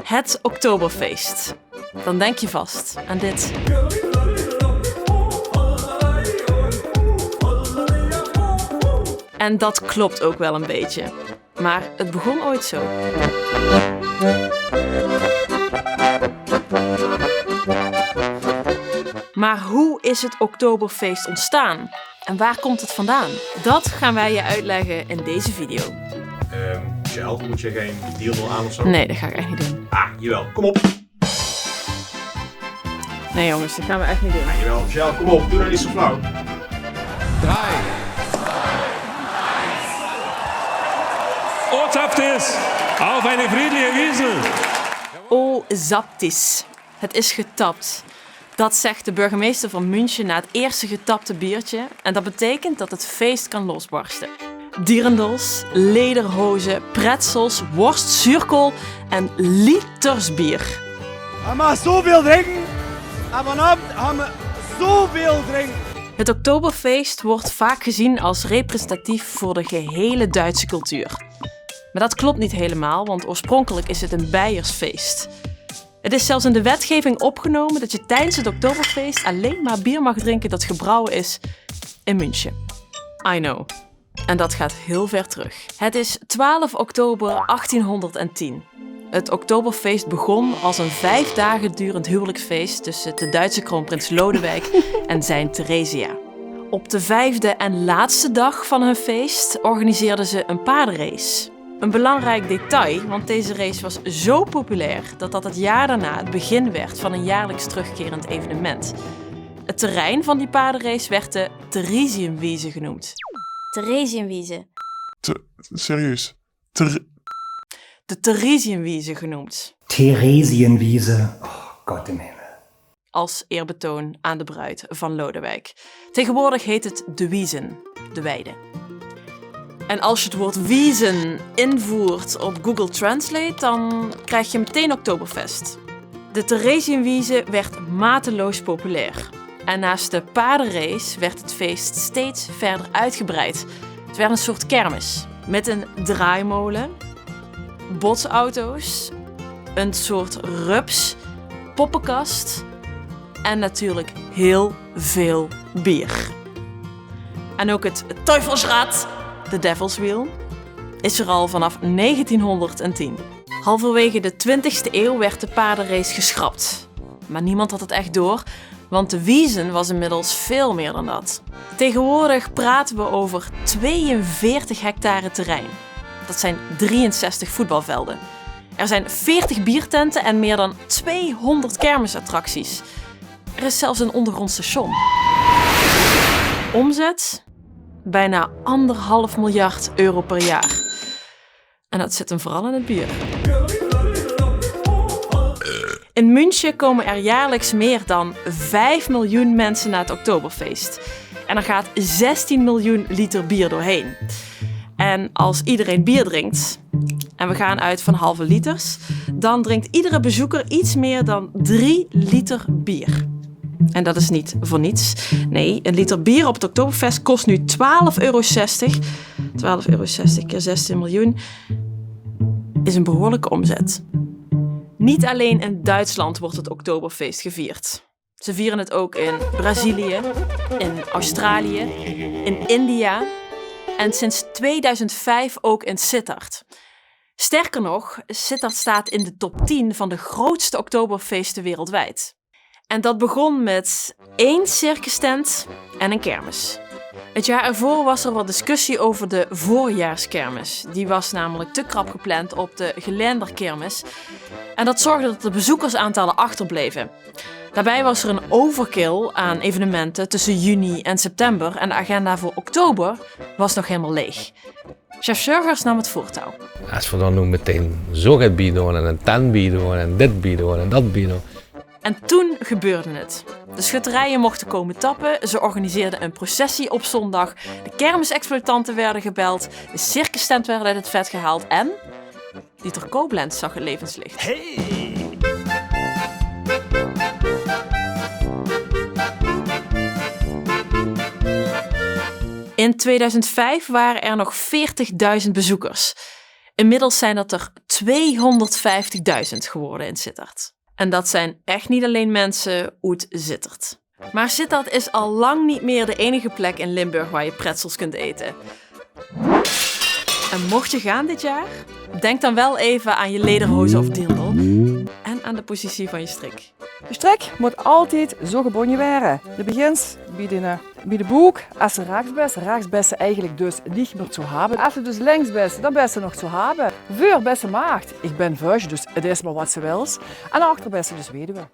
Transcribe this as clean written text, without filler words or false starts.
Het Oktoberfeest. Dan denk je vast aan dit. En dat klopt ook wel een beetje. Maar het begon ooit zo. Maar hoe is het Oktoberfeest ontstaan? En waar komt het vandaan? Dat gaan wij je uitleggen in deze video. Michel, moet je geen deal aan of zo? Nee, dat ga ik echt niet doen. Ah, jawel, kom op. Nee jongens, dat gaan we echt niet doen. Ah, jawel, Michel, kom op, doe nou niet zo flauw. 3. Ortschaftis, auf eine friedliche Wiesel. O Zaptis. Het is getapt. Dat zegt de burgemeester van München na het eerste getapte biertje. En dat betekent dat het feest kan losbarsten. Dierendels, lederhozen, pretzels, worst, zuurkool en liters bier. We gaan zoveel drinken. En vanavond gaan we zoveel drinken. Het Oktoberfeest wordt vaak gezien als representatief voor de gehele Duitse cultuur. Maar dat klopt niet helemaal, want oorspronkelijk is het een Beiersfeest. Het is zelfs in de wetgeving opgenomen dat je tijdens het Oktoberfeest alleen maar bier mag drinken dat gebrouwen is in München. I know. En dat gaat heel ver terug. Het is 12 oktober 1810. Het Oktoberfeest begon als een 5 dagen durend huwelijksfeest tussen de Duitse kroonprins Lodewijk en zijn Theresia. Op de 5e en laatste dag van hun feest organiseerden ze een paardenrace. Een belangrijk detail, want deze race was zo populair dat het jaar daarna het begin werd van een jaarlijks terugkerend evenement. Het terrein van die paardenrace werd de Theresienwiese genoemd. Theresienwiese. Serieus? De Theresienwiese genoemd. Theresienwiese. Oh, Gott im Himmel. Als eerbetoon aan de bruid van Lodewijk. Tegenwoordig heet het de Wiesen, de weide. En als je het woord Wiesen invoert op Google Translate, dan krijg je meteen Oktoberfest. De Theresienwiese werd mateloos populair. En naast de paardenrace werd het feest steeds verder uitgebreid. Het werd een soort kermis. Met een draaimolen, botsauto's, een soort rups, poppenkast en natuurlijk heel veel bier. En ook het Teufelsrad, de Devil's Wheel, is er al vanaf 1910. Halverwege de 20e eeuw werd de paardenrace geschrapt. Maar niemand had het echt door, want de Wiesen was inmiddels veel meer dan dat. Tegenwoordig praten we over 42 hectare terrein. Dat zijn 63 voetbalvelden. Er zijn 40 biertenten en meer dan 200 kermisattracties. Er is zelfs een ondergrond station. Omzet? Bijna 1,5 miljard euro per jaar. En dat zit hem vooral in het bier. In München komen er jaarlijks meer dan 5 miljoen mensen naar het Oktoberfeest. En er gaat 16 miljoen liter bier doorheen. En als iedereen bier drinkt, en we gaan uit van halve liters, dan drinkt iedere bezoeker iets meer dan 3 liter bier. En dat is niet voor niets. Nee, een liter bier op het Oktoberfest kost nu €12,60. €12,60 keer 16 miljoen is een behoorlijke omzet. Niet alleen in Duitsland wordt het Oktoberfeest gevierd. Ze vieren het ook in Brazilië, in Australië, in India en sinds 2005 ook in Sittard. Sterker nog, Sittard staat in de top 10 van de grootste Oktoberfeesten wereldwijd. En dat begon met 1 circustent en een kermis. Het jaar ervoor was er wat discussie over de voorjaarskermis. Die was namelijk te krap gepland op de Geländerkermis. En dat zorgde dat de bezoekersaantallen achterbleven. Daarbij was er een overkill aan evenementen tussen juni en september. En de agenda voor oktober was nog helemaal leeg. Chef Surgers nam het voortouw. Als we dan nu meteen zo gaat bieden en een ten bieden en dit bieden en dat bieden. En toen gebeurde het. De schutterijen mochten komen tappen, ze organiseerden een processie op zondag, de kermisexploitanten werden gebeld, de circustent werd uit het vet gehaald en Dieter Koblenz zag het levenslicht. Hey! In 2005 waren er nog 40.000 bezoekers. Inmiddels zijn dat er 250.000 geworden in Sittard. En dat zijn echt niet alleen mensen uit Sittard. Maar Sittard is al lang niet meer de enige plek in Limburg waar je pretzels kunt eten. En mocht je gaan dit jaar, denk dan wel even aan je lederhozen of dirndl en aan de positie van je strik. Je strik moet altijd zo gebonden worden. Je begint bij de boek, als je rechtsbest eigenlijk dus niet meer te hebben. Als je dus linksbest, dan best je nog te hebben. Voor beste maagd. Ik ben vuist, dus het is maar wat ze wil. En achterbest dus weduwe.